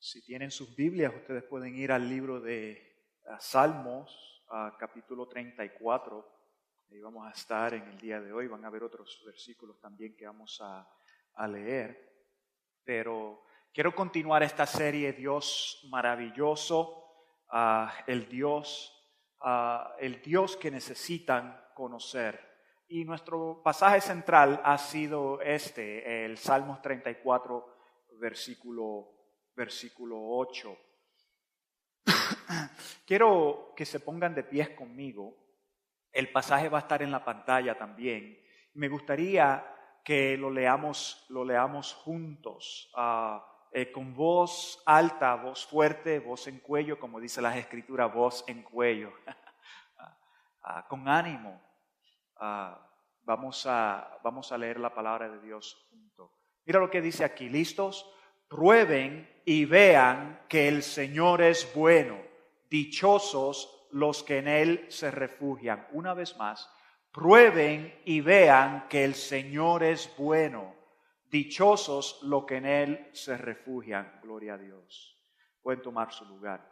Si tienen sus Biblias, ustedes pueden ir al libro de Salmos, capítulo 34. Ahí vamos a estar en el día de hoy. Van a ver otros versículos también que vamos a leer. Pero quiero continuar esta serie, Dios maravilloso, el Dios que necesitan conocer. Y nuestro pasaje central ha sido el Salmos 34, versículo 8. Quiero que se pongan de pies conmigo. El pasaje va a estar en la pantalla también. Me gustaría que lo leamos juntos, con voz alta, voz fuerte, voz en cuello, como dice las Escrituras, voz en cuello. Con ánimo. Vamos a leer la palabra de Dios juntos. Mira lo que dice aquí. ¿Listos? Prueben y vean que el Señor es bueno. Dichosos los que en Él se refugian. Una vez más, prueben y vean que el Señor es bueno. Dichosos los que en Él se refugian. Gloria a Dios. Pueden tomar su lugar.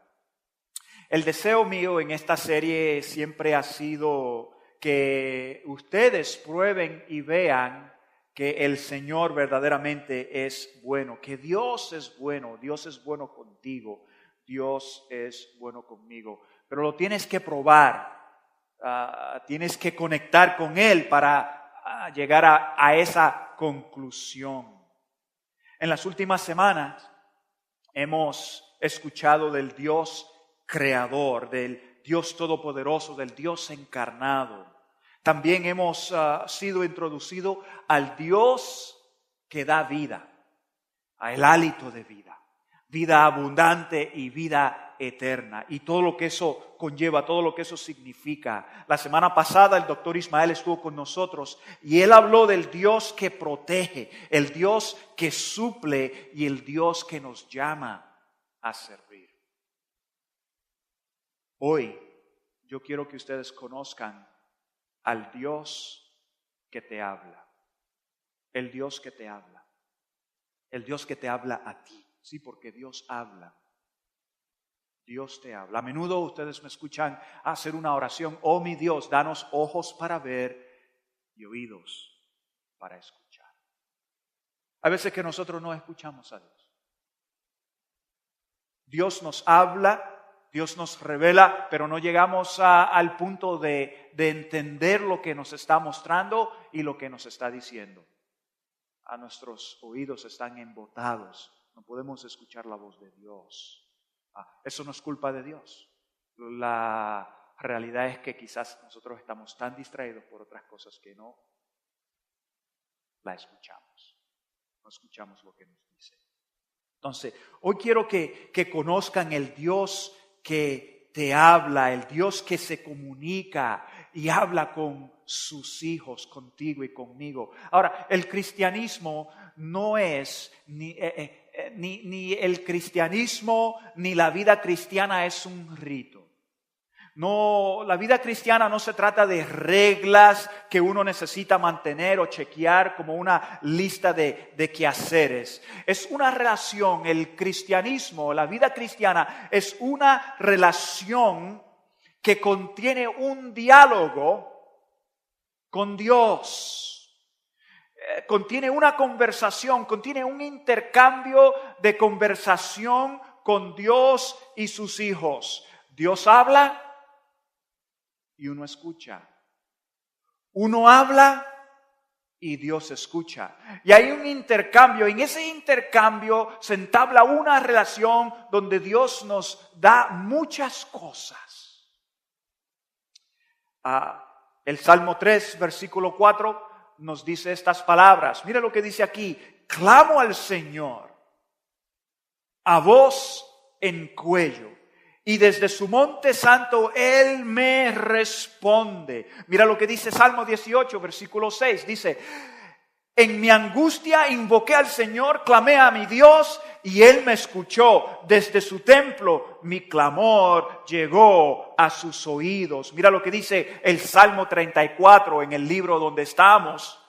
El deseo mío en esta serie siempre ha sido que ustedes prueben y vean que el Señor verdaderamente es bueno, que Dios es bueno contigo, Dios es bueno conmigo. Pero lo tienes que probar, tienes que conectar con Él para llegar a esa conclusión. En las últimas semanas hemos escuchado del Dios creador, del Dios todopoderoso, del Dios encarnado. También hemos sido introducidos al Dios que da vida, al hálito de vida, vida abundante y vida eterna. Y todo lo que eso conlleva, todo lo que eso significa. La semana pasada el doctor Ismael estuvo con nosotros y él habló del Dios que protege, el Dios que suple y el Dios que nos llama a servir. Hoy yo quiero que ustedes conozcan al Dios que te habla, el Dios que te habla, el Dios que te habla a ti, sí, porque Dios habla, Dios te habla. A menudo ustedes me escuchan hacer una oración: oh mi Dios, danos ojos para ver y oídos para escuchar. Hay veces que nosotros no escuchamos a Dios. Dios nos habla, Dios nos revela, pero no llegamos al punto de entender lo que nos está mostrando y lo que nos está diciendo. A nuestros oídos están embotados, no podemos escuchar la voz de Dios. Eso no es culpa de Dios. La realidad es que quizás nosotros estamos tan distraídos por otras cosas que no la escuchamos. No escuchamos lo que nos dice. Entonces, hoy quiero que conozcan el Dios que te habla, el Dios que se comunica y habla con sus hijos, contigo y conmigo. Ahora, el cristianismo no es ni el cristianismo ni la vida cristiana es un rito. No, la vida cristiana no se trata de reglas que uno necesita mantener o chequear como una lista de quehaceres. Es una relación, el cristianismo, la vida cristiana es una relación que contiene un diálogo con Dios. Contiene una conversación, contiene un intercambio de conversación con Dios y sus hijos. Dios habla y uno escucha. Uno habla y Dios escucha. Y hay un intercambio. En ese intercambio se entabla una relación donde Dios nos da muchas cosas. El Salmo 3, versículo 4 nos dice estas palabras. Mira lo que dice aquí. Clamo al Señor a voz en cuello. Y desde su monte santo Él me responde. Mira lo que dice Salmo 18, versículo 6. Dice: en mi angustia invoqué al Señor, clamé a mi Dios y Él me escuchó. Desde su templo mi clamor llegó a sus oídos. Mira lo que dice el Salmo 34 en el libro donde estamos.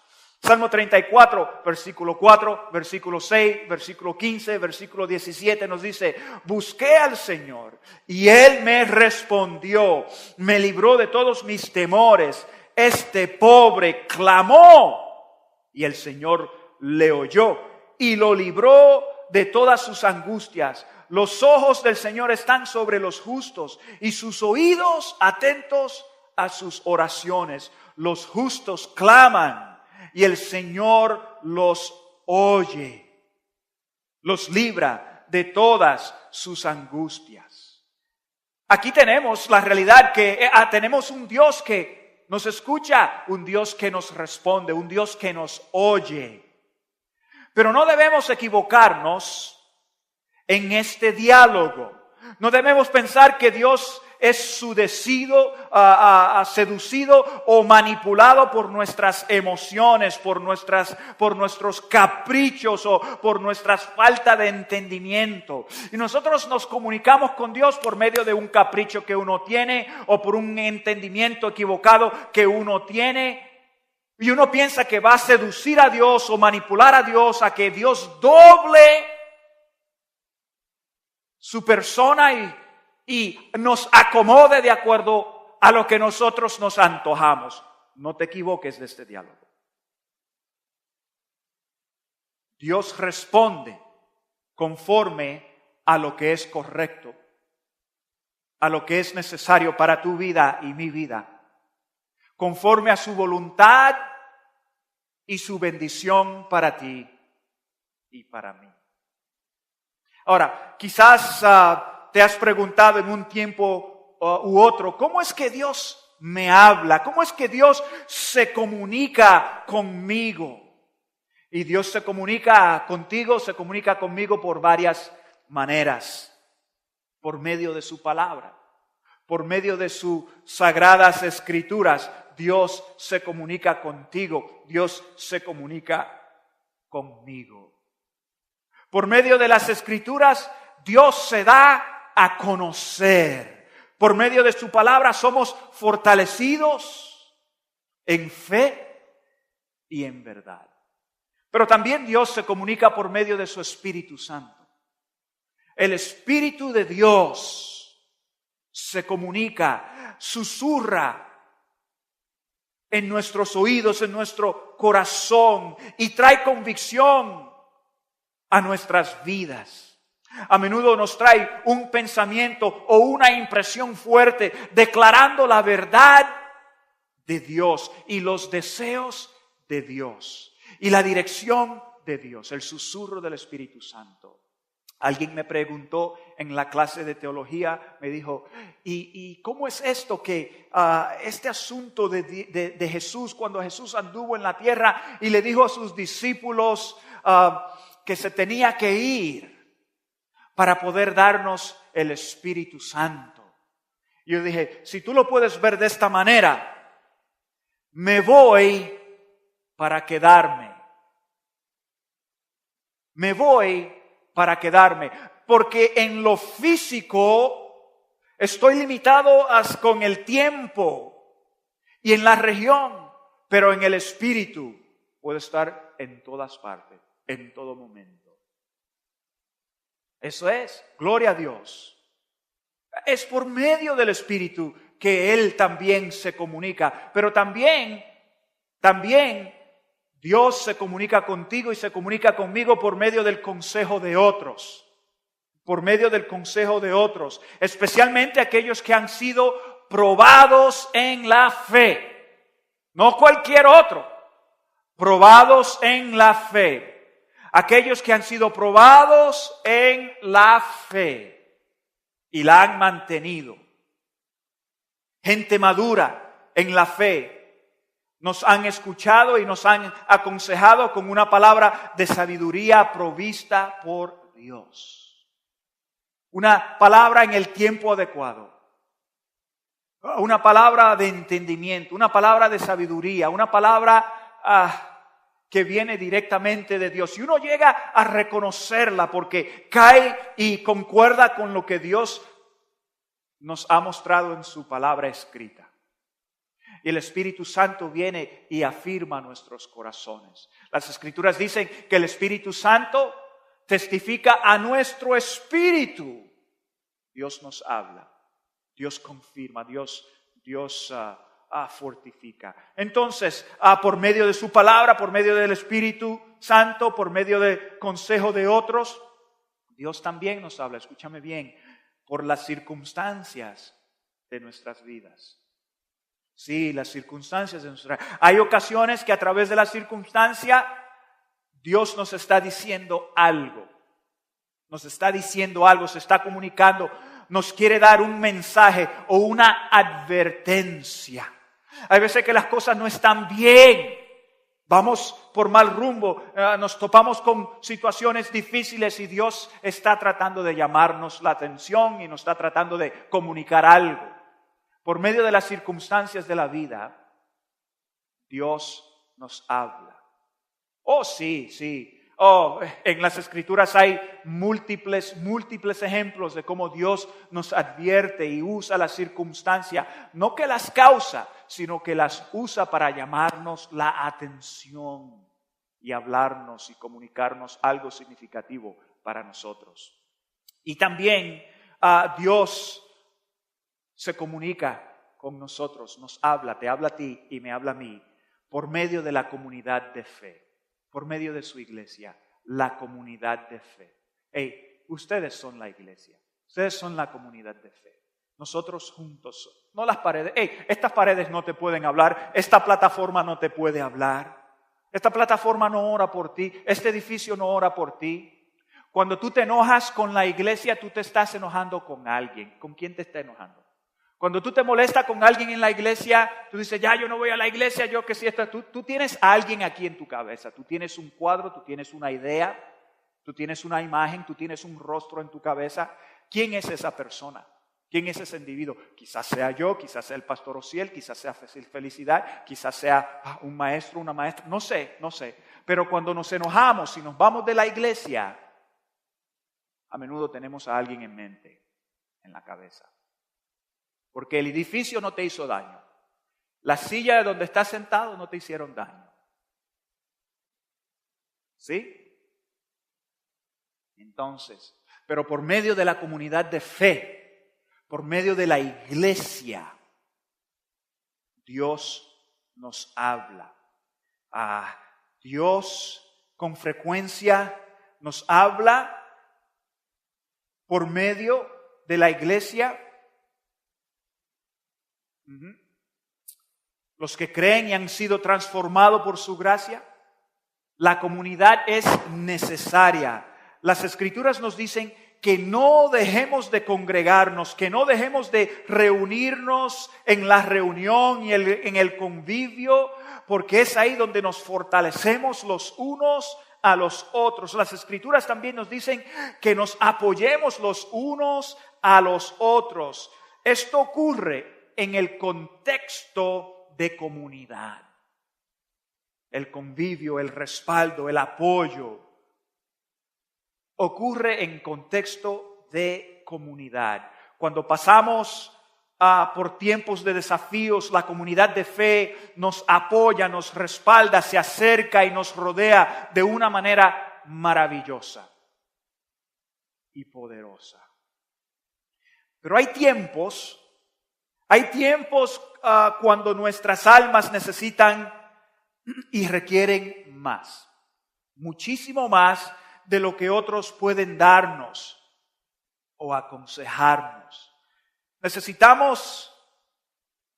Salmo 34, versículo 4, versículo 6, versículo 15, versículo 17 nos dice: busqué al Señor y Él me respondió, me libró de todos mis temores. Este pobre clamó y el Señor le oyó y lo libró de todas sus angustias. Los ojos del Señor están sobre los justos y sus oídos atentos a sus oraciones. Los justos claman y el Señor los oye, los libra de todas sus angustias. Aquí tenemos la realidad que tenemos un Dios que nos escucha, un Dios que nos responde, un Dios que nos oye. Pero no debemos equivocarnos en este diálogo. No debemos pensar que Dios es seducido o manipulado por nuestras emociones, por nuestros caprichos o por nuestra falta de entendimiento. Y nosotros nos comunicamos con Dios por medio de un capricho que uno tiene o por un entendimiento equivocado que uno tiene. Y uno piensa que va a seducir a Dios o manipular a Dios a que Dios doble su persona y nos acomode de acuerdo a lo que nosotros nos antojamos. No te equivoques de este diálogo. Dios responde conforme a lo que es correcto, a lo que es necesario para tu vida y mi vida, conforme a su voluntad y su bendición para ti y para mí. Ahora, quizás te has preguntado en un tiempo u otro, ¿cómo es que Dios me habla? ¿Cómo es que Dios se comunica conmigo? Y Dios se comunica contigo, se comunica conmigo por varias maneras. Por medio de su palabra, por medio de sus sagradas escrituras, Dios se comunica contigo, Dios se comunica conmigo. Por medio de las escrituras, Dios se da a conocer. Por medio de su palabra somos fortalecidos en fe y en verdad. Pero también Dios se comunica por medio de su Espíritu Santo. El Espíritu de Dios se comunica, susurra en nuestros oídos, en nuestro corazón y trae convicción a nuestras vidas. A menudo nos trae un pensamiento o una impresión fuerte declarando la verdad de Dios y los deseos de Dios y la dirección de Dios, el susurro del Espíritu Santo. Alguien me preguntó en la clase de teología, me dijo, ¿y cómo es esto que este asunto de Jesús, cuando Jesús anduvo en la tierra y le dijo a sus discípulos que se tenía que ir para poder darnos el Espíritu Santo? Yo dije, si tú lo puedes ver de esta manera, me voy para quedarme. Me voy para quedarme, porque en lo físico estoy limitado con el tiempo y en la región, pero en el Espíritu puedo estar en todas partes, en todo momento. Eso es, gloria a Dios. Es por medio del Espíritu que Él también se comunica, pero también Dios se comunica contigo y se comunica conmigo por medio del consejo de otros. Por medio del consejo de otros, especialmente aquellos que han sido probados en la fe. No cualquier otro, probados en la fe. Aquellos que han sido probados en la fe y la han mantenido. Gente madura en la fe. Nos han escuchado y nos han aconsejado con una palabra de sabiduría provista por Dios. Una palabra en el tiempo adecuado. Una palabra de entendimiento, una palabra de sabiduría, una palabra que viene directamente de Dios. Y uno llega a reconocerla porque cae y concuerda con lo que Dios nos ha mostrado en su palabra escrita. Y el Espíritu Santo viene y afirma nuestros corazones. Las Escrituras dicen que el Espíritu Santo testifica a nuestro espíritu. Dios nos habla, Dios confirma, Dios fortifica. Entonces, por medio de su palabra, por medio del Espíritu Santo, por medio del consejo de otros, Dios también nos habla, escúchame bien, por las circunstancias de nuestras vidas. Sí, las circunstancias de nuestra vida. Hay ocasiones que a través de la circunstancia Dios nos está diciendo algo. Nos está diciendo algo, se está comunicando, nos quiere dar un mensaje o una advertencia. Hay veces que las cosas no están bien, vamos por mal rumbo, nos topamos con situaciones difíciles y Dios está tratando de llamarnos la atención y nos está tratando de comunicar algo. Por medio de las circunstancias de la vida, Dios nos habla. Oh, sí. Oh, en las Escrituras hay múltiples ejemplos de cómo Dios nos advierte y usa la circunstancia, no que las causa, sino que las usa para llamarnos la atención y hablarnos y comunicarnos algo significativo para nosotros. Y también Dios se comunica con nosotros, nos habla, te habla a ti y me habla a mí, por medio de la comunidad de fe, por medio de su iglesia, la comunidad de fe. Ustedes son la iglesia, ustedes son la comunidad de fe. Nosotros juntos, no las paredes. Estas paredes no te pueden hablar, esta plataforma no te puede hablar, esta plataforma no ora por ti, este edificio no ora por ti. Cuando tú te enojas con la iglesia, tú te estás enojando con alguien. ¿Con quién te está enojando? Cuando tú te molestas con alguien en la iglesia, tú dices, ya yo no voy a la iglesia, yo que si esto. Tú tienes a alguien aquí en tu cabeza, tú tienes un cuadro, tú tienes una idea, tú tienes una imagen, tú tienes un rostro en tu cabeza. ¿Quién es esa persona? ¿Quién es ese individuo? Quizás sea yo, quizás sea el pastor Ociel, quizás sea Felicidad, quizás sea un maestro, una maestra, no sé. Pero cuando nos enojamos y nos vamos de la iglesia, a menudo tenemos a alguien en mente, en la cabeza. Porque el edificio no te hizo daño. La silla de donde estás sentado no te hicieron daño. ¿Sí? Entonces, pero por medio de la comunidad de fe, por medio de la iglesia, Dios nos habla. Dios con frecuencia nos habla por medio de la iglesia. Los que creen y han sido transformados por su gracia, la comunidad es necesaria. Las Escrituras nos dicen que no dejemos de congregarnos, que no dejemos de reunirnos en la reunión y en el convivio, porque es ahí donde nos fortalecemos los unos a los otros. Las Escrituras también nos dicen que nos apoyemos los unos a los otros. Esto ocurre en el contexto de comunidad. El convivio, el respaldo, el apoyo ocurre en contexto de comunidad. Cuando pasamos por tiempos de desafíos, la comunidad de fe nos apoya, nos respalda, se acerca y nos rodea de una manera maravillosa y poderosa. Pero hay tiempos cuando nuestras almas necesitan y requieren más, muchísimo más de lo que otros pueden darnos o aconsejarnos. Necesitamos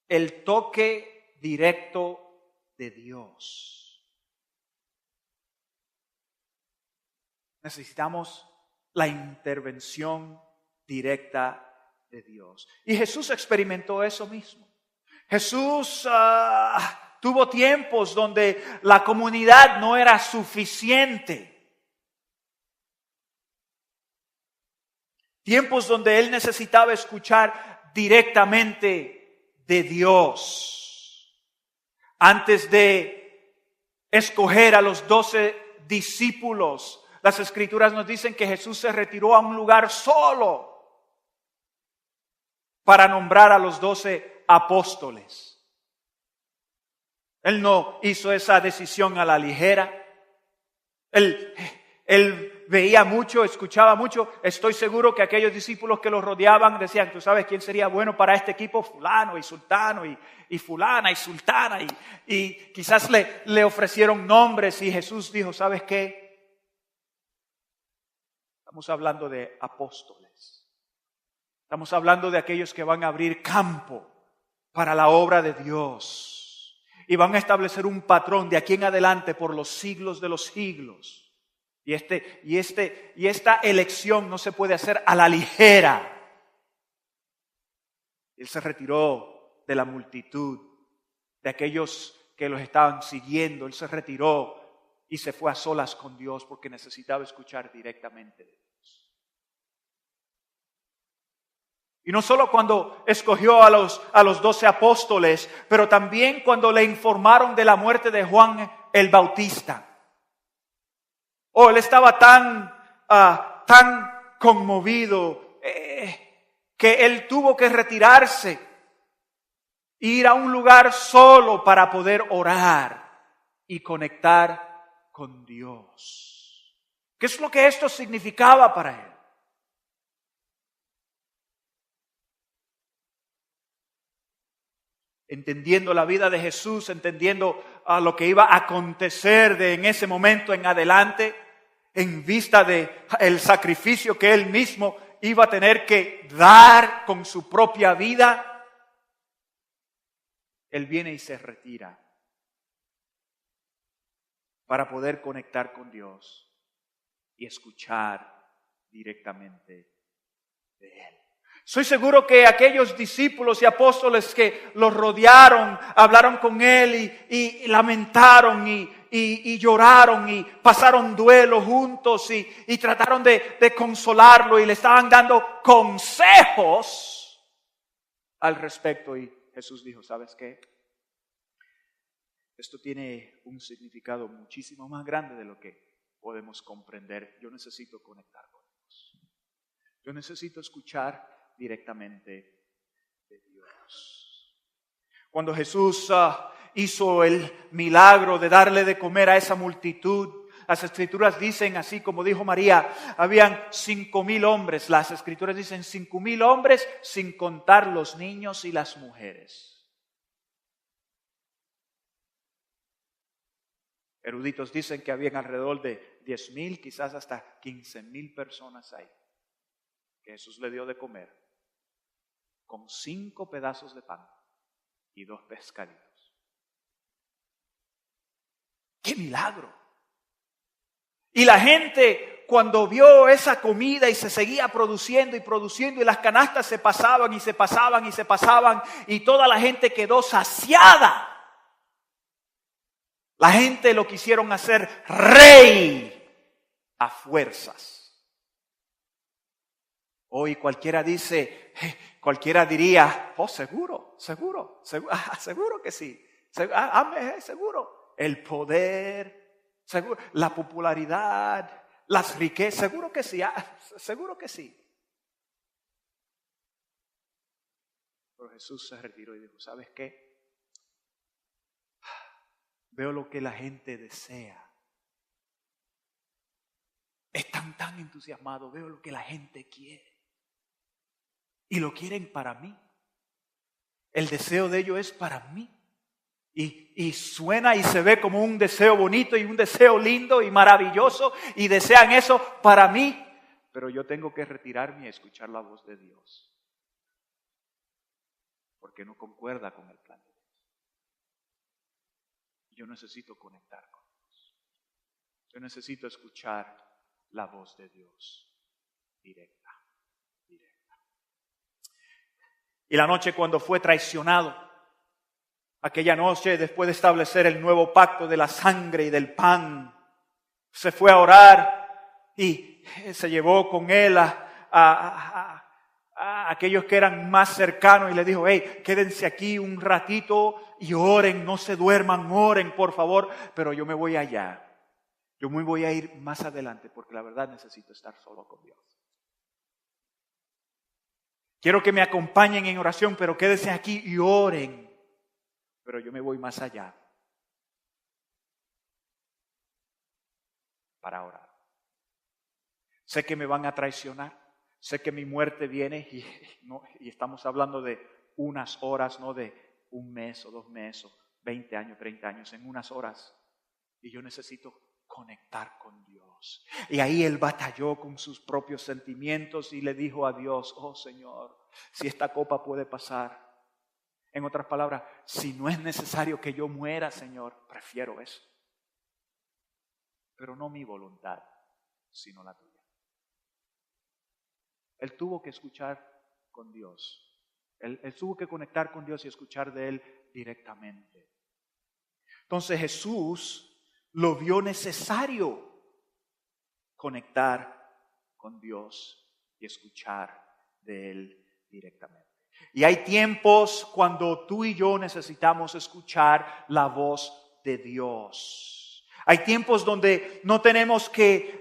el toque directo de Dios. Necesitamos la intervención directa de Dios. Y Jesús experimentó eso mismo. Jesús tuvo tiempos donde la comunidad no era suficiente. Tiempos donde Él necesitaba escuchar directamente de Dios. Antes de escoger a los 12 discípulos, las Escrituras nos dicen que Jesús se retiró a un lugar solo para nombrar a los 12 apóstoles. Él no hizo esa decisión a la ligera. Él veía mucho, escuchaba mucho. Estoy seguro que aquellos discípulos que los rodeaban decían, ¿tú sabes quién sería bueno para este equipo? Fulano y sultano y fulana y sultana. Y quizás le ofrecieron nombres y Jesús dijo, ¿sabes qué? Estamos hablando de apóstoles. Estamos hablando de aquellos que van a abrir campo para la obra de Dios. Y van a establecer un patrón de aquí en adelante por los siglos de los siglos. Y esta elección no se puede hacer a la ligera. Él se retiró de la multitud, de aquellos que los estaban siguiendo. Él se retiró y se fue a solas con Dios porque necesitaba escuchar directamente de Dios. Y no solo cuando escogió a los 12 apóstoles, pero también cuando le informaron de la muerte de Juan el Bautista. Él estaba tan conmovido que él tuvo que retirarse, ir a un lugar solo para poder orar y conectar con Dios. ¿Qué es lo que esto significaba para él? Entendiendo la vida de Jesús, entendiendo lo que iba a acontecer en ese momento en adelante, en vista de el sacrificio que él mismo iba a tener que dar con su propia vida, él viene y se retira para poder conectar con Dios y escuchar directamente de Él. Soy seguro que aquellos discípulos y apóstoles que los rodearon, hablaron con Él y lamentaron y lloraron y pasaron duelo juntos y trataron de consolarlo y le estaban dando consejos al respecto. Y Jesús dijo, ¿sabes qué? Esto tiene un significado muchísimo más grande de lo que podemos comprender. Yo necesito conectar con Dios. Yo necesito escuchar directamente de Dios. Cuando Jesús hizo el milagro de darle de comer a esa multitud, las Escrituras dicen, así como dijo María, habían 5,000 hombres. Las Escrituras dicen 5,000 hombres sin contar los niños y las mujeres. Eruditos dicen que habían alrededor de 10,000, quizás hasta 15,000 personas ahí, que Jesús le dio de comer con 5 pedazos de pan y 2 pescaditos. ¡Qué milagro! Y la gente, cuando vio esa comida y se seguía produciendo y las canastas se pasaban y toda la gente quedó saciada. La gente lo quisieron hacer rey a fuerzas. Hoy cualquiera diría, seguro que sí, seguro. El poder, seguro, la popularidad, las riquezas, seguro que sí. Pero Jesús se retiró y dijo, ¿sabes qué? Veo lo que la gente desea. Están tan entusiasmados, veo lo que la gente quiere. Y lo quieren para mí. El deseo de ellos es para mí. Y suena y se ve como un deseo bonito y un deseo lindo y maravilloso. Y desean eso para mí. Pero yo tengo que retirarme y escuchar la voz de Dios. Porque no concuerda con el plan de Dios. Yo necesito conectar con Dios. Yo necesito escuchar la voz de Dios directa. Y la noche cuando fue traicionado, aquella noche después de establecer el nuevo pacto de la sangre y del pan, se fue a orar y se llevó con él a aquellos que eran más cercanos y le dijo, hey, quédense aquí un ratito y oren, no se duerman, oren por favor, pero yo me voy allá. Yo me voy a ir más adelante porque la verdad necesito estar solo con Dios. Quiero que me acompañen en oración, pero quédense aquí y oren. Pero yo me voy más allá. para orar. Sé que me van a traicionar, sé que mi muerte viene y estamos hablando de unas horas, no de un mes o 2 meses o 20 años, 30 años, en unas horas. Y yo necesito conectar con Dios. Y ahí él batalló con sus propios sentimientos y le dijo a Dios, oh Señor, si esta copa puede pasar. En otras palabras, si no es necesario que yo muera, Señor, prefiero eso. Pero no mi voluntad, sino la tuya. Él tuvo que escuchar con Dios. Él tuvo que conectar con Dios y escuchar de Él directamente. Entonces Jesús lo vio necesario conectar con Dios y escuchar de Él directamente. Y hay tiempos cuando tú y yo necesitamos escuchar la voz de Dios. Hay tiempos donde nos tenemos que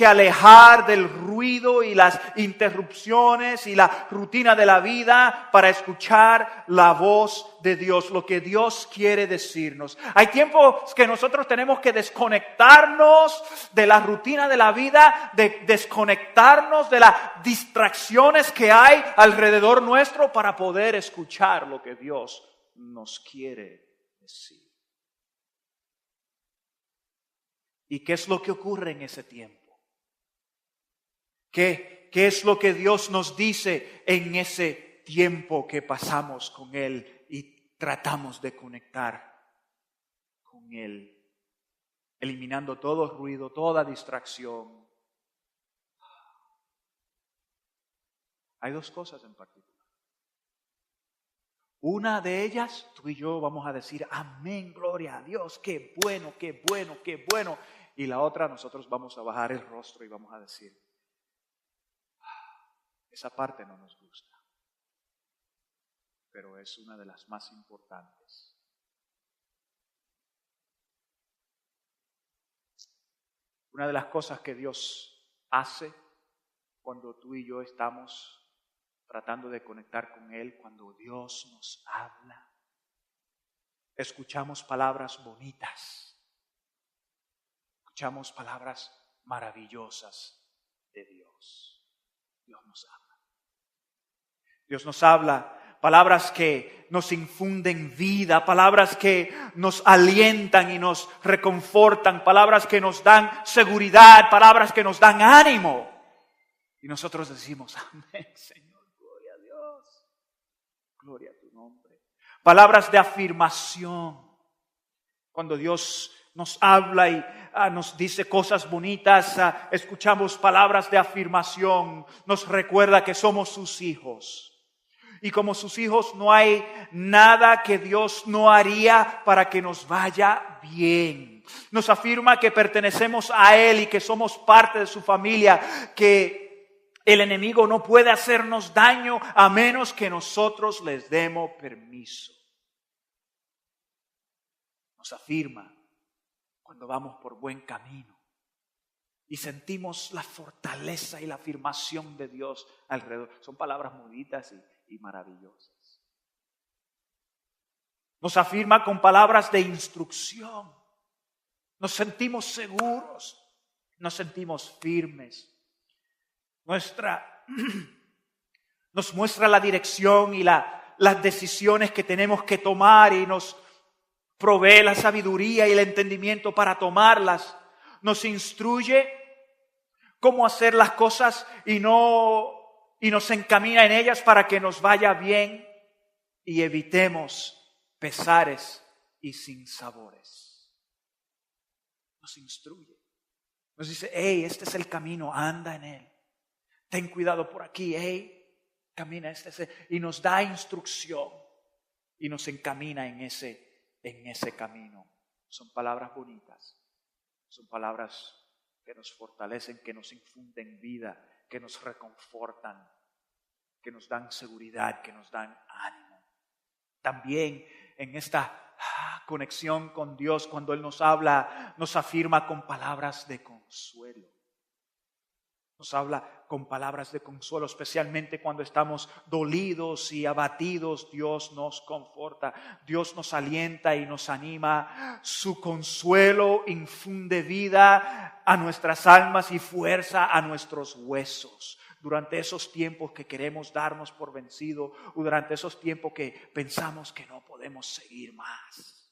alejar del ruido y las interrupciones y la rutina de la vida para escuchar la voz de Dios, lo que Dios quiere decirnos. Hay tiempos que nosotros tenemos que desconectarnos de la rutina de la vida, de desconectarnos de las distracciones que hay alrededor nuestro para poder escuchar lo que Dios nos quiere decir. ¿Y qué es lo que ocurre en ese tiempo? ¿Qué es lo que Dios nos dice en ese tiempo que pasamos con Él y tratamos de conectar con Él? Eliminando todo ruido, toda distracción. Hay 2 cosas en particular. Una de ellas, tú y yo vamos a decir, amén, gloria a Dios, qué bueno, qué bueno, qué bueno. Y la otra, nosotros vamos a bajar el rostro y vamos a decir, esa parte no nos gusta, pero es una de las más importantes. Una de las cosas que Dios hace cuando tú y yo estamos tratando de conectar con Él, cuando Dios nos habla, escuchamos palabras bonitas, escuchamos palabras maravillosas de Dios. Dios nos habla. Dios nos habla palabras que nos infunden vida, palabras que nos alientan y nos reconfortan, palabras que nos dan seguridad, palabras que nos dan ánimo. Y nosotros decimos, amén, Señor. Gloria a tu nombre. Palabras de afirmación. Cuando Dios nos habla y nos dice cosas bonitas, escuchamos palabras de afirmación. Nos recuerda que somos sus hijos. Y como sus hijos no hay nada que Dios no haría para que nos vaya bien. Nos afirma que pertenecemos a Él y que somos parte de su familia, que el enemigo no puede hacernos daño a menos que nosotros les demos permiso. Nos afirma cuando vamos por buen camino y sentimos la fortaleza y la afirmación de Dios alrededor. Son palabras bonitas y maravillosas. Nos afirma con palabras de instrucción. Nos sentimos seguros, nos sentimos firmes. Nos muestra la dirección y las decisiones que tenemos que tomar y nos provee la sabiduría y el entendimiento para tomarlas. Nos instruye cómo hacer las cosas y nos encamina en ellas para que nos vaya bien y evitemos pesares y sinsabores. Nos instruye. Nos dice, hey, este es el camino, anda en él. Ten cuidado por aquí, camina y nos da instrucción y nos encamina en ese camino. Son palabras bonitas, son palabras que nos fortalecen, que nos infunden vida, que nos reconfortan, que nos dan seguridad, que nos dan ánimo. También en esta conexión con Dios, cuando Él nos habla, nos afirma con palabras de consuelo. Nos habla con palabras de consuelo, especialmente cuando estamos dolidos y abatidos. Dios nos conforta, Dios nos alienta y nos anima. Su consuelo infunde vida a nuestras almas y fuerza a nuestros huesos. Durante esos tiempos que queremos darnos por vencido o durante esos tiempos que pensamos que no podemos seguir más,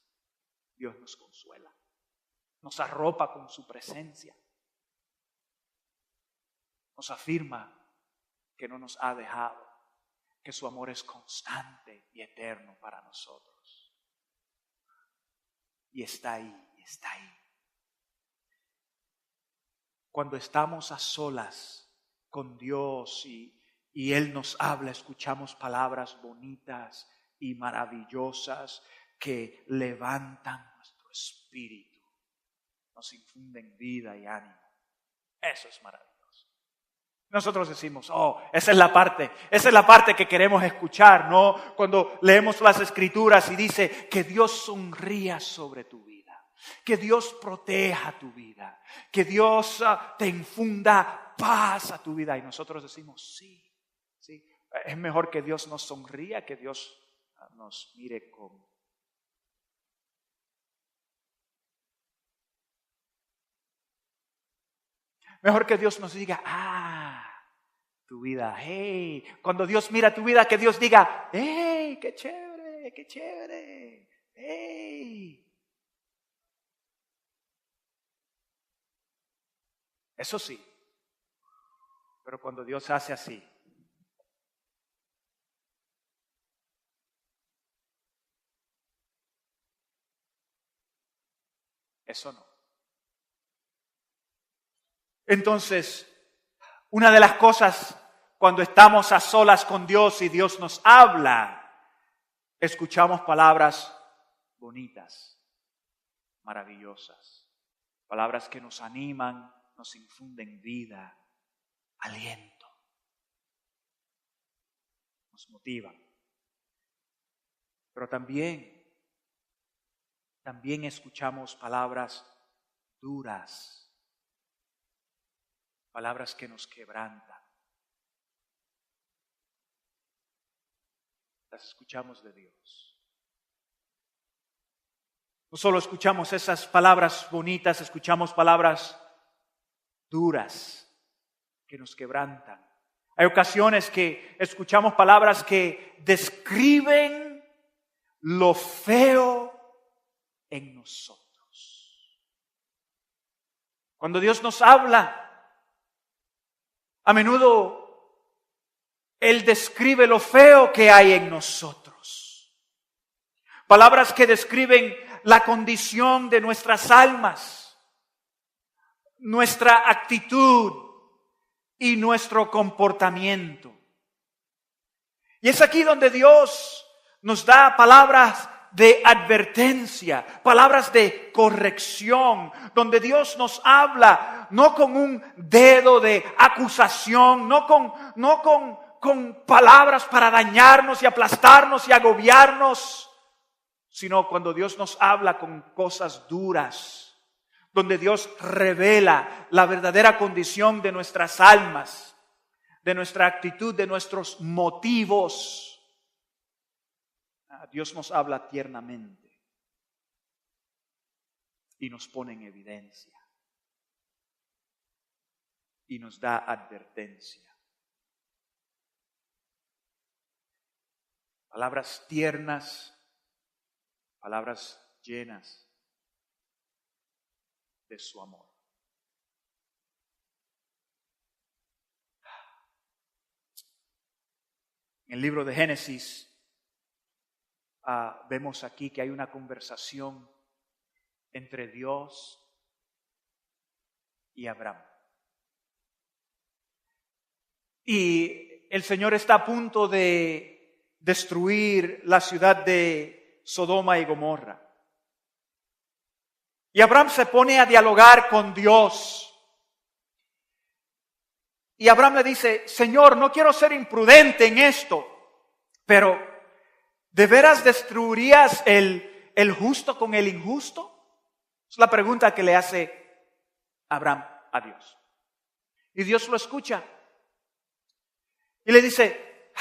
Dios nos consuela, nos arropa con su presencia. Nos afirma que no nos ha dejado, que su amor es constante y eterno para nosotros. Y está ahí, está ahí. Cuando estamos a solas con Dios y Él nos habla, escuchamos palabras bonitas y maravillosas que levantan nuestro espíritu, nos infunden vida y ánimo. Eso es maravilloso. Nosotros decimos, esa es la parte que queremos escuchar, ¿no? Cuando leemos las Escrituras y dice que Dios sonría sobre tu vida, que Dios proteja tu vida, que Dios te infunda paz a tu vida. Y nosotros decimos, sí, es mejor que Dios nos sonría, que Dios nos mire con... Mejor que Dios nos diga, tu vida, hey. Cuando Dios mira tu vida, que Dios diga, hey, qué chévere, hey. Eso sí, pero cuando Dios hace así, eso no. Entonces, una de las cosas cuando estamos a solas con Dios y Dios nos habla, escuchamos palabras bonitas, maravillosas, palabras que nos animan, nos infunden vida, aliento, nos motivan. Pero también escuchamos palabras duras, palabras que nos quebrantan. Las escuchamos de Dios. No solo escuchamos esas palabras bonitas, escuchamos palabras duras que nos quebrantan. Hay ocasiones que escuchamos palabras que describen lo feo en nosotros. Cuando Dios nos habla, a menudo Él describe lo feo que hay en nosotros. Palabras que describen la condición de nuestras almas, nuestra actitud y nuestro comportamiento. Y es aquí donde Dios nos da palabras de advertencia, palabras de corrección, donde Dios nos habla no con un dedo de acusación, no con palabras para dañarnos y aplastarnos y agobiarnos, sino cuando Dios nos habla con cosas duras, donde Dios revela la verdadera condición de nuestras almas, de nuestra actitud, de nuestros motivos. Dios nos habla tiernamente y nos pone en evidencia y nos da advertencia. Palabras tiernas, palabras llenas de su amor. En el libro de Génesis vemos aquí que hay una conversación entre Dios y Abraham. Y el Señor está a punto de destruir la ciudad de Sodoma y Gomorra. Y Abraham se pone a dialogar con Dios. Y Abraham le dice, Señor, no quiero ser imprudente en esto, pero ¿de veras destruirías el justo con el injusto? Es la pregunta que le hace Abraham a Dios. Y Dios lo escucha. Y le dice,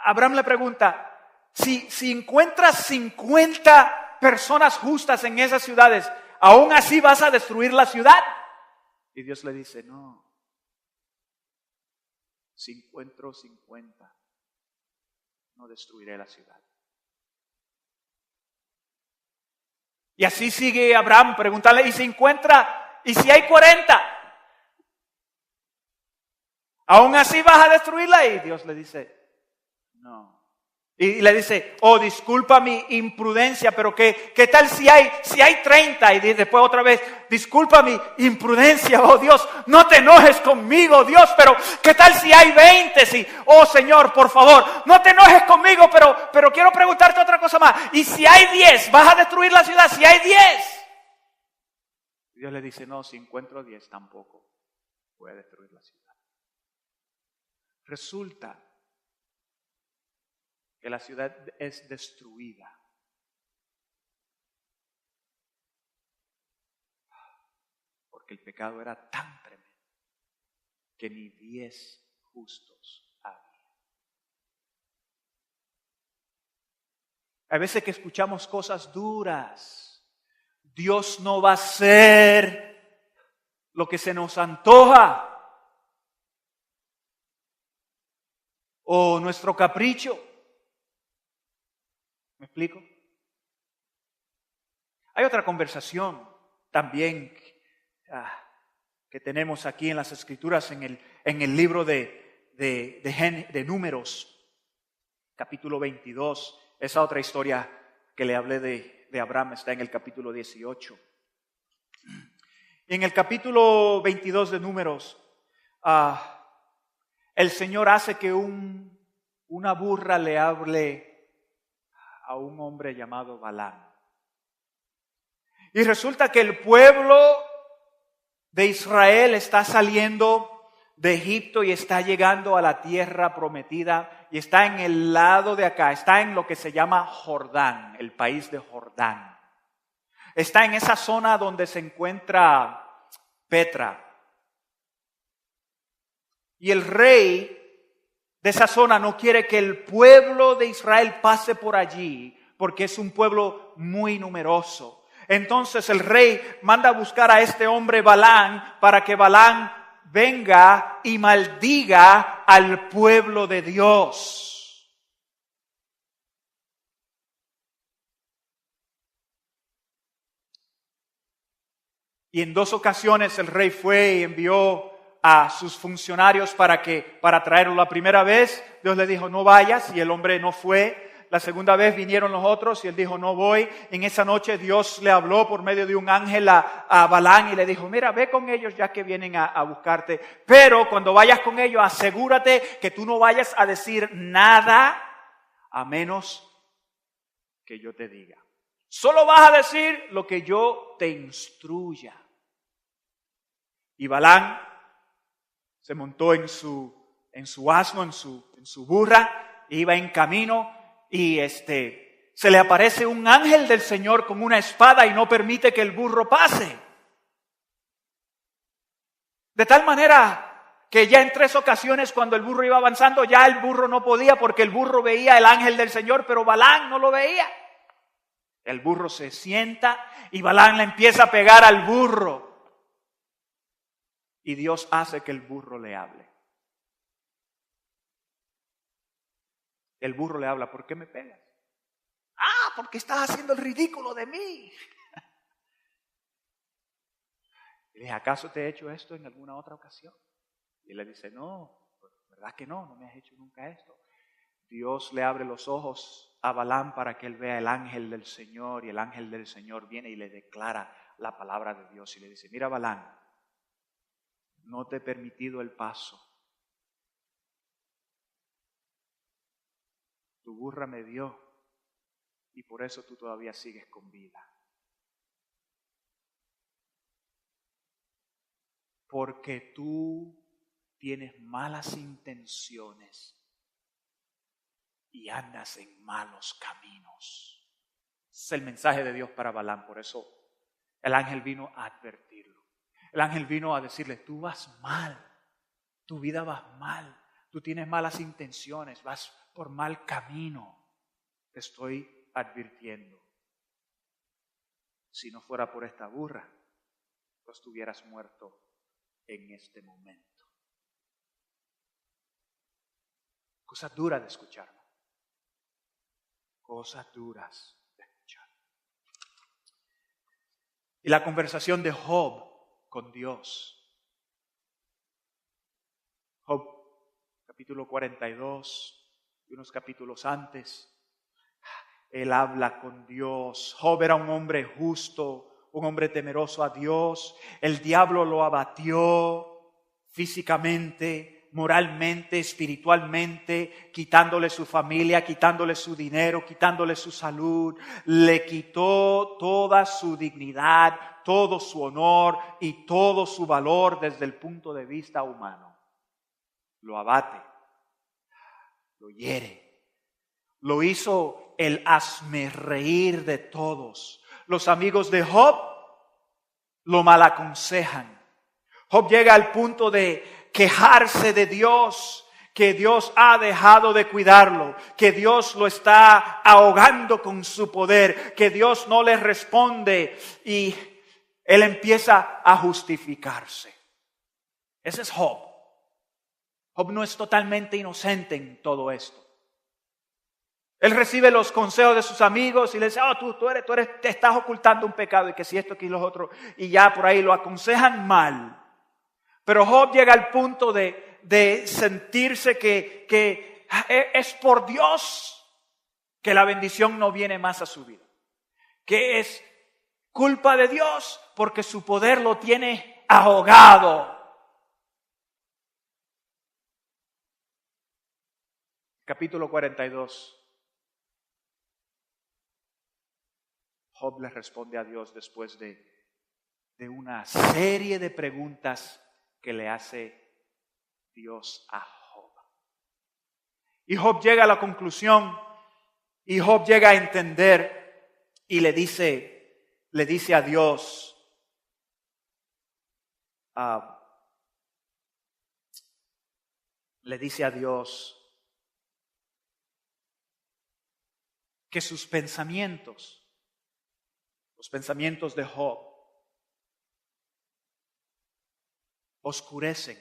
Abraham le pregunta, si encuentras 50 personas justas en esas ciudades, ¿aún así vas a destruir la ciudad? Y Dios le dice, no. Si encuentro 50, no destruiré la ciudad. Y así sigue Abraham preguntarle, ¿y si encuentra, y si hay 40? ¿Aún así vas a destruirla? Y Dios le dice, no. Y le dice, oh, disculpa mi imprudencia, pero ¿qué tal si hay 30? Y después otra vez, disculpa mi imprudencia, oh Dios, no te enojes conmigo, Dios, pero ¿qué tal si hay 20? Sí, oh Señor, por favor, no te enojes conmigo, pero quiero preguntarte otra cosa más. ¿Y si hay 10? ¿Vas a destruir la ciudad si hay 10? Y Dios le dice, no, si encuentro 10 tampoco voy a destruir la ciudad. Resulta que la ciudad es destruida porque el pecado era tan tremendo que ni 10 justos había. A veces que escuchamos cosas duras, Dios no va a hacer lo que se nos antoja o nuestro capricho. ¿Me explico? Hay otra conversación también que tenemos aquí en las Escrituras, en el libro de Números, capítulo 22. Esa otra historia que le hablé de Abraham está en el capítulo 18. Y en el capítulo 22 de Números, el Señor hace que una burra le hable a un hombre llamado Balaam. Y resulta que el pueblo de Israel está saliendo de Egipto y está llegando a la tierra prometida y está en el lado de acá, está en lo que se llama Jordán, el país de Jordán. Está en esa zona donde se encuentra Petra. Y el rey de esa zona no quiere que el pueblo de Israel pase por allí porque es un pueblo muy numeroso. Entonces el rey manda a buscar a este hombre Balaam para que Balaam venga y maldiga al pueblo de Dios. Y en 2 ocasiones el rey fue y envió a sus funcionarios para traerlo. La primera vez Dios le dijo no vayas y el hombre no fue. La segunda vez vinieron los otros y él dijo no voy. En esa noche Dios le habló por medio de un ángel a Balaam y le dijo mira, ve con ellos ya que vienen a buscarte. Pero cuando vayas con ellos asegúrate que tú no vayas a decir nada a menos que yo te diga. Solo vas a decir lo que yo te instruya. Y Balaam se montó en su asno, en su burra, iba en camino y se le aparece un ángel del Señor con una espada y no permite que el burro pase. De tal manera que ya en 3 ocasiones cuando el burro iba avanzando, ya el burro no podía porque el burro veía el ángel del Señor, pero Balaam no lo veía. El burro se sienta y Balaam le empieza a pegar al burro. Y Dios hace que el burro le hable. El burro le habla, ¿por qué me pegas? Porque estás haciendo el ridículo de mí. Y le dije, ¿acaso te he hecho esto en alguna otra ocasión? Y él le dice, no, ¿verdad que no? No me has hecho nunca esto. Dios le abre los ojos a Balaam para que él vea el ángel del Señor y el ángel del Señor viene y le declara la palabra de Dios y le dice, mira Balaam, no te he permitido el paso. Tu burra me dio y por eso tú todavía sigues con vida. Porque tú tienes malas intenciones y andas en malos caminos. Ese es el mensaje de Dios para Balaam, por eso el ángel vino a advertirlo. El ángel vino a decirle, tú vas mal, tu vida va mal, tú tienes malas intenciones, vas por mal camino. Te estoy advirtiendo. Si no fuera por esta burra, tú estuvieras muerto en este momento. Cosas duras de escuchar. Cosas duras de escuchar. Y la conversación de Job con Dios. Job, capítulo 42, y unos capítulos antes, él habla con Dios. Job era un hombre justo, un hombre temeroso a Dios. El diablo lo abatió físicamente, moralmente, espiritualmente, quitándole su familia, quitándole su dinero, quitándole su salud. Le quitó toda su dignidad, todo su honor y todo su valor desde el punto de vista humano. Lo abate, lo hiere, lo hizo el hazmerreír de todos. Los amigos de Job lo malaconsejan. Job llega al punto de quejarse de Dios, que Dios ha dejado de cuidarlo, que Dios lo está ahogando con su poder, que Dios no le responde y él empieza a justificarse. Ese es Job. Job no es totalmente inocente en todo esto. Él recibe los consejos de sus amigos y le dice, tú eres, te estás ocultando un pecado y que si esto, aquí los otros, y ya por ahí lo aconsejan mal. Pero Job llega al punto de sentirse que es por Dios que la bendición no viene más a su vida. Que es culpa de Dios porque su poder lo tiene ahogado. Capítulo 42. Job le responde a Dios después de una serie de preguntas que le hace Dios a Job. Y Job llega a la conclusión, y Job llega a entender, y le dice a Dios, que sus pensamientos, los pensamientos de Job, oscurecen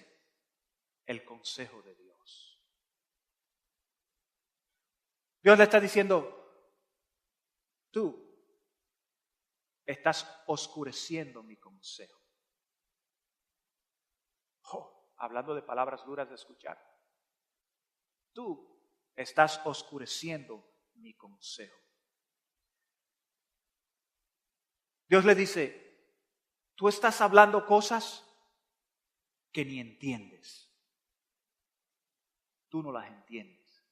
el consejo de Dios. Dios le está diciendo, tú estás oscureciendo mi consejo. Hablando de palabras duras de escuchar. Tú estás oscureciendo mi consejo. Dios le dice, tú estás hablando cosas que ni entiendes. Tú no las entiendes.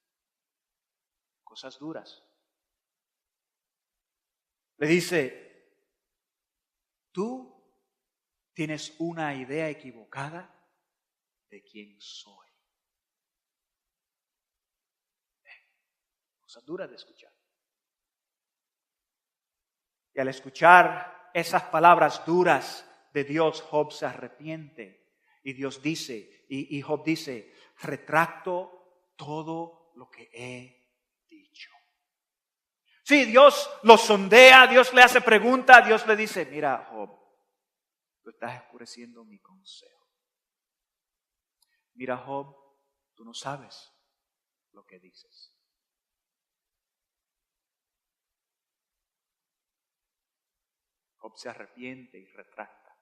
Cosas duras. Le dice, tú tienes una idea equivocada de quién soy. Cosas duras de escuchar. Y al escuchar esas palabras duras de Dios, Job se arrepiente. Y Dios dice, y Job dice, retracto todo lo que he dicho. Sí, Dios lo sondea, Dios le hace preguntas, Dios le dice, mira Job, tú estás oscureciendo mi consejo. Mira Job, tú no sabes lo que dices. Job se arrepiente y retracta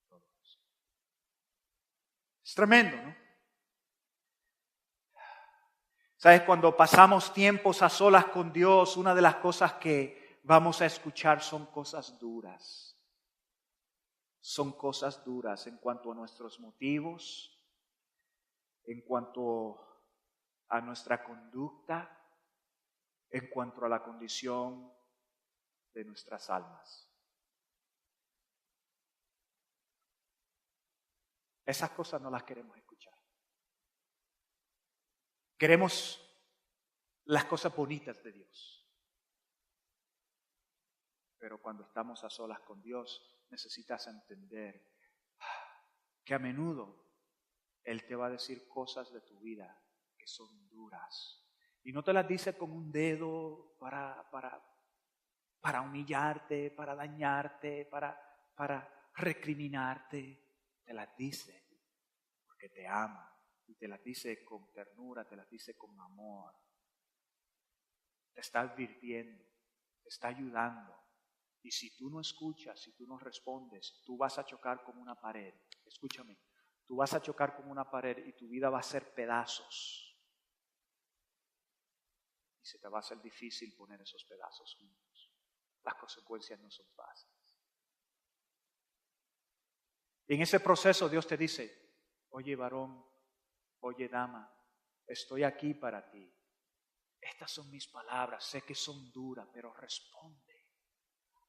todo eso. Es tremendo, ¿no? ¿Sabes? Cuando pasamos tiempos a solas con Dios, una de las cosas que vamos a escuchar son cosas duras. Son cosas duras en cuanto a nuestros motivos, en cuanto a nuestra conducta, en cuanto a la condición de nuestras almas. Esas cosas no las queremos escuchar. Queremos las cosas bonitas de Dios. Pero cuando estamos a solas con Dios, necesitas entender que a menudo Él te va a decir cosas de tu vida que son duras. Y no te las dice con un dedo para humillarte, para dañarte, para recriminarte. Te las dice porque te ama. Y te las dice con ternura, te las dice con amor. Te está advirtiendo, te está ayudando. Y si tú no escuchas, si tú no respondes, tú vas a chocar con una pared. Escúchame, tú vas a chocar con una pared y tu vida va a ser pedazos. Y se te va a hacer difícil poner esos pedazos juntos. Las consecuencias no son fáciles. Y en ese proceso Dios te dice, oye varón, oye dama, estoy aquí para ti. Estas son mis palabras, sé que son duras, pero responde.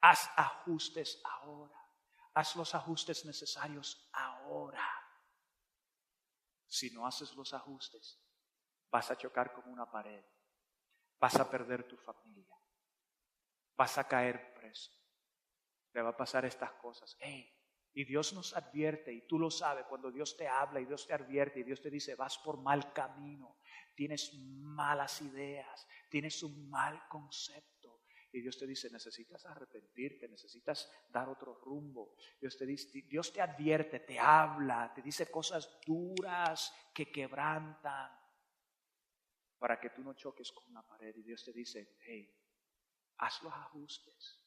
Haz ajustes ahora. Haz los ajustes necesarios ahora. Si no haces los ajustes, vas a chocar con una pared. Vas a perder tu familia. Vas a caer preso. Te va a pasar estas cosas. Y Dios nos advierte, y tú lo sabes, cuando Dios te habla y Dios te advierte y Dios te dice, vas por mal camino, tienes malas ideas, tienes un mal concepto. Y Dios te dice, necesitas arrepentirte, necesitas dar otro rumbo. Dios te dice, Dios te advierte, te habla, te dice cosas duras que quebrantan para que tú no choques con una pared. Y Dios te dice, haz los ajustes.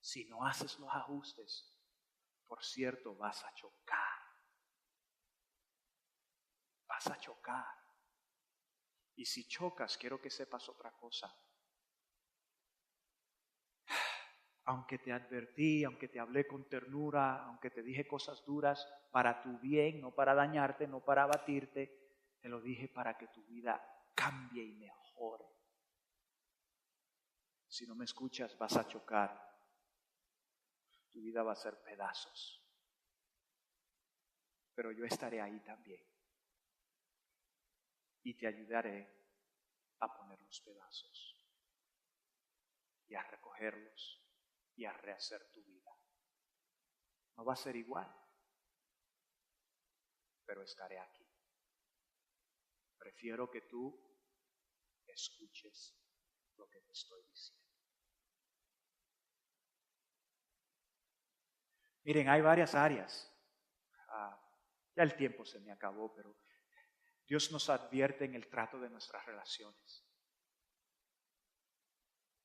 Si no haces los ajustes, por cierto, vas a chocar. Vas a chocar. Y si chocas, quiero que sepas otra cosa. Aunque te advertí, aunque te hablé con ternura, aunque te dije cosas duras para tu bien, no para dañarte, no para abatirte, te lo dije para que tu vida cambie y mejore. Si no me escuchas, vas a chocar. Tu vida va a ser pedazos. Pero yo estaré ahí también. Y te ayudaré a poner los pedazos y a recogerlos y a rehacer tu vida. No va a ser igual, pero estaré aquí. Prefiero que tú escuches lo que te estoy diciendo. Miren, hay varias áreas. Ya el tiempo se me acabó, pero Dios nos advierte en el trato de nuestras relaciones.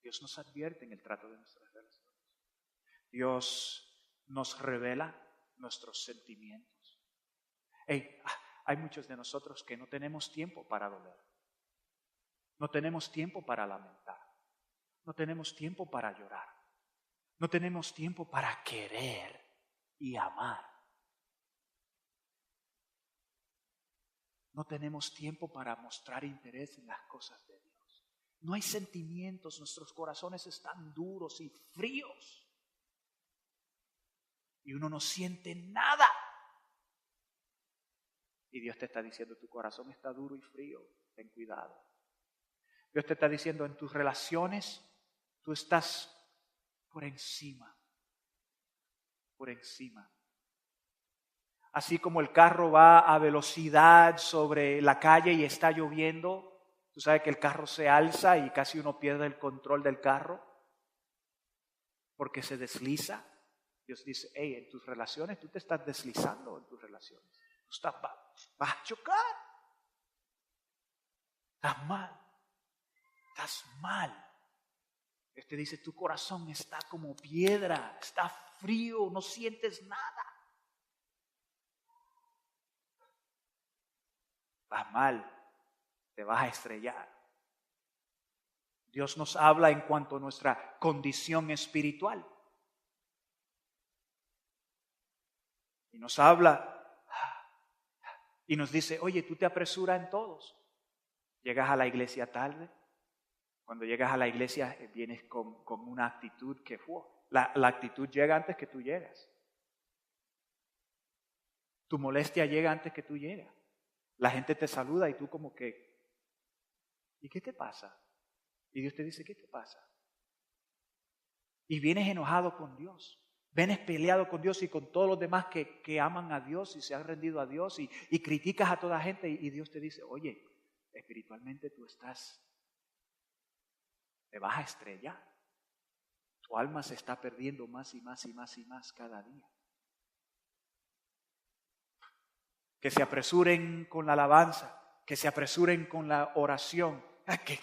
Dios nos advierte en el trato de nuestras relaciones. Dios nos revela nuestros sentimientos. Hay muchos de nosotros que no tenemos tiempo para doler. No tenemos tiempo para lamentar. No tenemos tiempo para llorar. No tenemos tiempo para querer y amar. No tenemos tiempo para mostrar interés en las cosas de Dios. No hay sentimientos, nuestros corazones están duros y fríos. Y uno no siente nada. Y Dios te está diciendo, tu corazón está duro y frío, ten cuidado. Dios te está diciendo, en tus relaciones, tú estás por encima. Por encima. Así como el carro va a velocidad sobre la calle y está lloviendo, tú sabes que el carro se alza y casi uno pierde el control del carro porque se desliza. Dios dice, en tus relaciones tú te estás deslizando en tus relaciones. Tú vas a chocar. Estás mal. Estás mal. Dios te dice, tu corazón está como piedra, está frío, no sientes nada. Vas mal, te vas a estrellar. Dios nos habla en cuanto a nuestra condición espiritual. Y nos habla y nos dice, oye, tú te apresuras en todos. Llegas a la iglesia tarde. Cuando llegas a la iglesia vienes con una actitud que la actitud llega antes que tú llegas. Tu molestia llega antes que tú llegas. La gente te saluda y tú como que, ¿y qué te pasa? Y Dios te dice, ¿qué te pasa? Y vienes enojado con Dios. vienes peleado con Dios y con todos los demás que aman a Dios y se han rendido a Dios y criticas a toda gente y Dios te dice, oye, espiritualmente te vas a estrellar. Tu alma se está perdiendo más y más y más y más cada día. Que se apresuren con la alabanza, que se apresuren con la oración. Que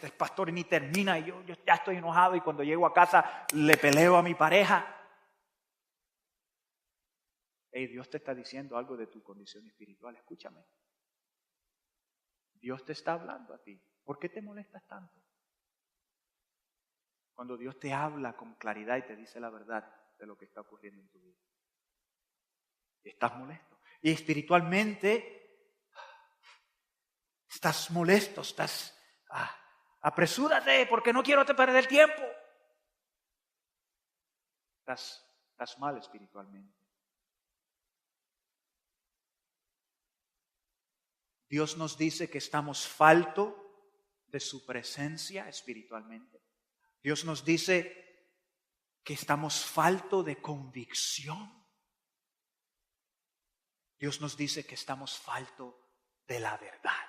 el pastor ni termina y yo ya estoy enojado y cuando llego a casa le peleo a mi pareja. Hey, Dios te está diciendo algo de tu condición espiritual, escúchame. Dios te está hablando a ti. ¿Por qué te molestas tanto? Cuando Dios te habla con claridad y te dice la verdad de lo que está ocurriendo en tu vida. Y estás molesto. Y espiritualmente estás molesto, apresúrate porque no quiero te perder el tiempo. Estás mal espiritualmente. Dios nos dice que estamos falto de su presencia espiritualmente. Dios nos dice que estamos falto de convicción. Dios nos dice que estamos falto de la verdad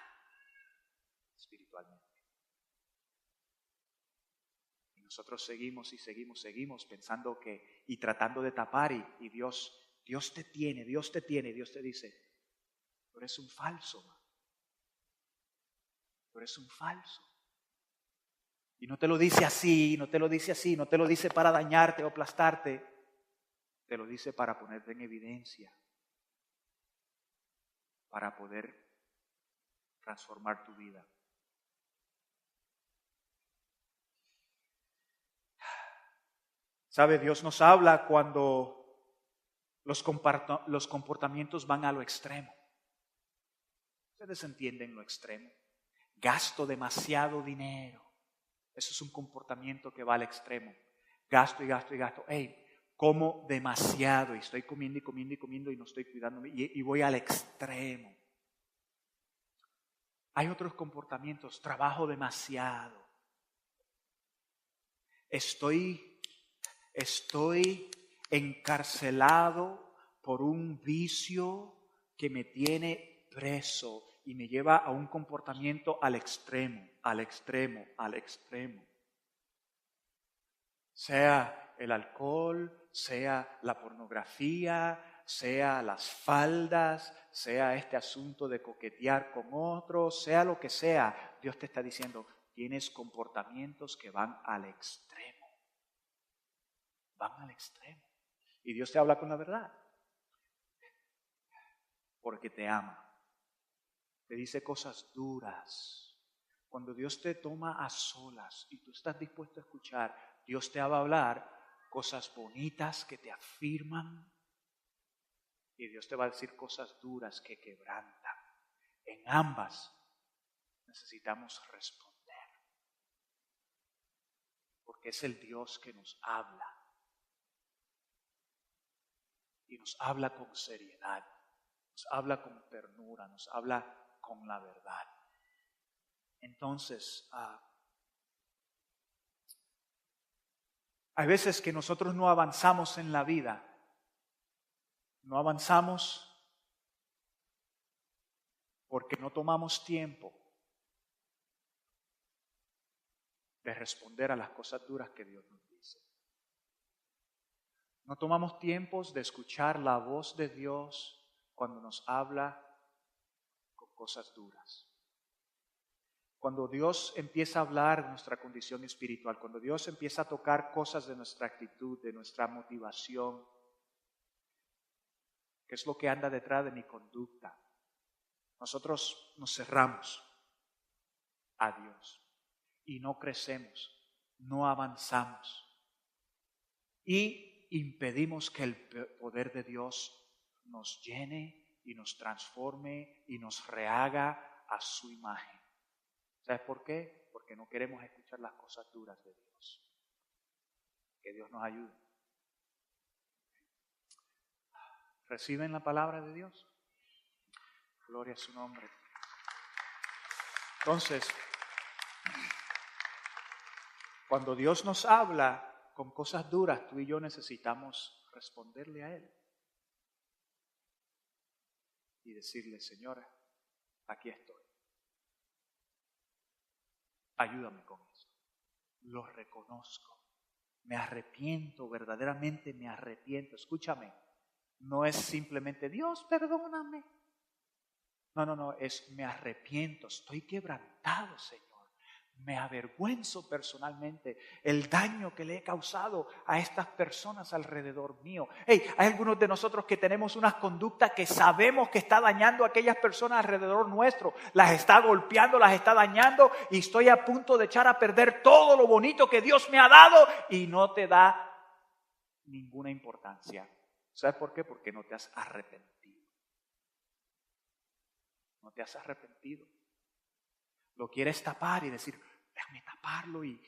espiritualmente. Y nosotros seguimos pensando y tratando de tapar y Dios te tiene, Dios te dice, tú eres un falso, man. Tú eres un falso. Y no te lo dice así, no te lo dice para dañarte o aplastarte, te lo dice para ponerte en evidencia, para poder transformar tu vida. ¿Sabe? Dios nos habla cuando los comportamientos van a lo extremo. Ustedes entienden lo extremo. Gasto demasiado dinero. Eso es un comportamiento que va al extremo. Gasto y gasto y gasto. Hey, como demasiado y estoy comiendo y comiendo y comiendo y no estoy cuidándome y voy al extremo. Hay otros comportamientos. Trabajo demasiado. Estoy encarcelado por un vicio que me tiene preso y me lleva a un comportamiento al extremo. Sea el alcohol, sea la pornografía, sea las faldas, sea este asunto de coquetear con otros, sea lo que sea, Dios te está diciendo, tienes comportamientos que van al extremo. Van al extremo. Y Dios te habla con la verdad. Porque te ama. Te dice cosas duras. Cuando Dios te toma a solas y tú estás dispuesto a escuchar, Dios te va a hablar cosas bonitas que te afirman y Dios te va a decir cosas duras que quebrantan. En ambas necesitamos responder. Porque es el Dios que nos habla. Y nos habla con seriedad, nos habla con ternura, nos habla con la verdad. Entonces, hay veces que nosotros no avanzamos en la vida. No avanzamos porque no tomamos tiempo de responder a las cosas duras que Dios nos dice. No tomamos tiempos de escuchar la voz de Dios cuando nos habla con cosas duras. Cuando Dios empieza a hablar de nuestra condición espiritual, cuando Dios empieza a tocar cosas de nuestra actitud, de nuestra motivación, ¿qué es lo que anda detrás de mi conducta? Nosotros nos cerramos a Dios y no crecemos, no avanzamos y impedimos que el poder de Dios nos llene y nos transforme y nos rehaga a su imagen. ¿Sabes por qué? Porque no queremos escuchar las cosas duras de Dios. Que Dios nos ayude. ¿Reciben la palabra de Dios? Gloria a su nombre. Entonces, cuando Dios nos habla, con cosas duras, tú y yo necesitamos responderle a Él. Y decirle, Señora, aquí estoy. Ayúdame con eso. Lo reconozco. Me arrepiento, verdaderamente me arrepiento. Escúchame, no es simplemente Dios, perdóname. No, es me arrepiento, estoy quebrantado, Señor. Me avergüenzo personalmente el daño que le he causado a estas personas alrededor mío. Hay algunos de nosotros que tenemos unas conductas que sabemos que está dañando a aquellas personas alrededor nuestro. Las está golpeando, las está dañando y estoy a punto de echar a perder todo lo bonito que Dios me ha dado y no te da ninguna importancia. ¿Sabes por qué? Porque no te has arrepentido. No te has arrepentido. Lo quieres tapar y decir, déjame taparlo y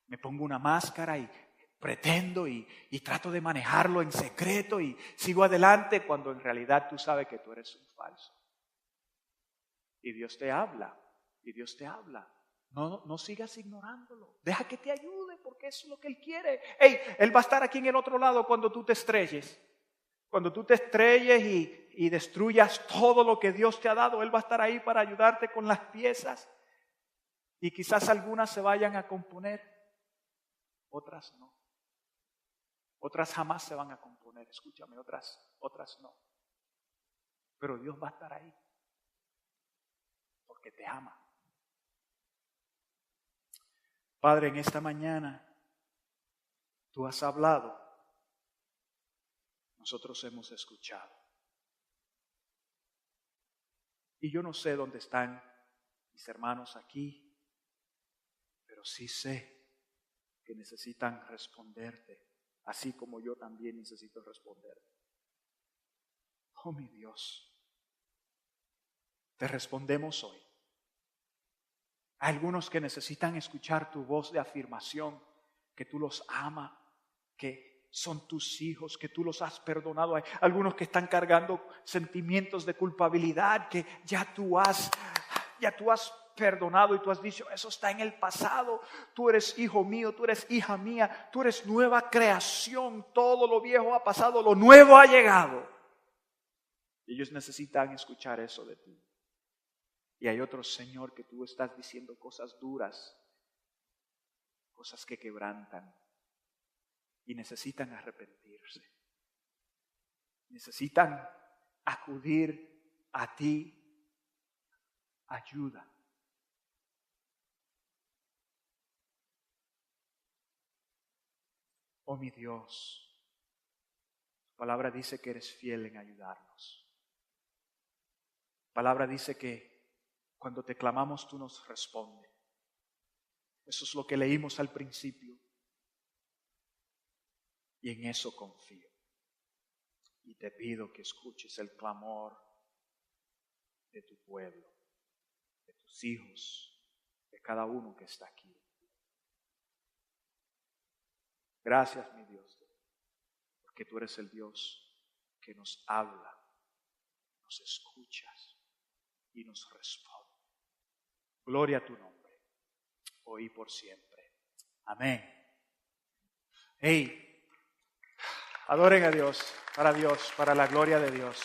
me pongo una máscara y pretendo y trato de manejarlo en secreto y sigo adelante cuando en realidad tú sabes que tú eres un falso. Y Dios te habla, No sigas ignorándolo. Deja que te ayude porque eso es lo que Él quiere. Él va a estar aquí en el otro lado cuando tú te estrelles. Cuando tú te estrelles y destruyas todo lo que Dios te ha dado, Él va a estar ahí para ayudarte con las piezas. Y quizás algunas se vayan a componer, otras no. Otras jamás se van a componer, escúchame, otras no. Pero Dios va a estar ahí porque te ama. Padre, en esta mañana tú has hablado. Nosotros hemos escuchado. Y yo no sé dónde están mis hermanos aquí, pero sí sé que necesitan responderte, así como yo también necesito responderte. Oh, mi Dios, te respondemos hoy. Hay algunos que necesitan escuchar tu voz de afirmación, que tú los amas, que son tus hijos, que tú los has perdonado. Hay algunos que están cargando sentimientos de culpabilidad, que ya tú has perdonado y tú has dicho, eso está en el pasado. Tú eres hijo mío, tú eres hija mía, tú eres nueva creación. Todo lo viejo ha pasado, lo nuevo ha llegado. Y ellos necesitan escuchar eso de ti. Y hay otros, Señor, que tú estás diciendo cosas duras, cosas que quebrantan. Y necesitan arrepentirse. Necesitan acudir a ti. Ayuda. Oh mi Dios, tu palabra dice que eres fiel en ayudarnos. Tu palabra dice que cuando te clamamos tú nos respondes. Eso es lo que leímos al principio. Y en eso confío. Y te pido que escuches el clamor de tu pueblo, de tus hijos, de cada uno que está aquí. Gracias, mi Dios, porque tú eres el Dios que nos habla, nos escuchas y nos responde. Gloria a tu nombre, hoy y por siempre. Amén. Adoren a Dios, para la gloria de Dios.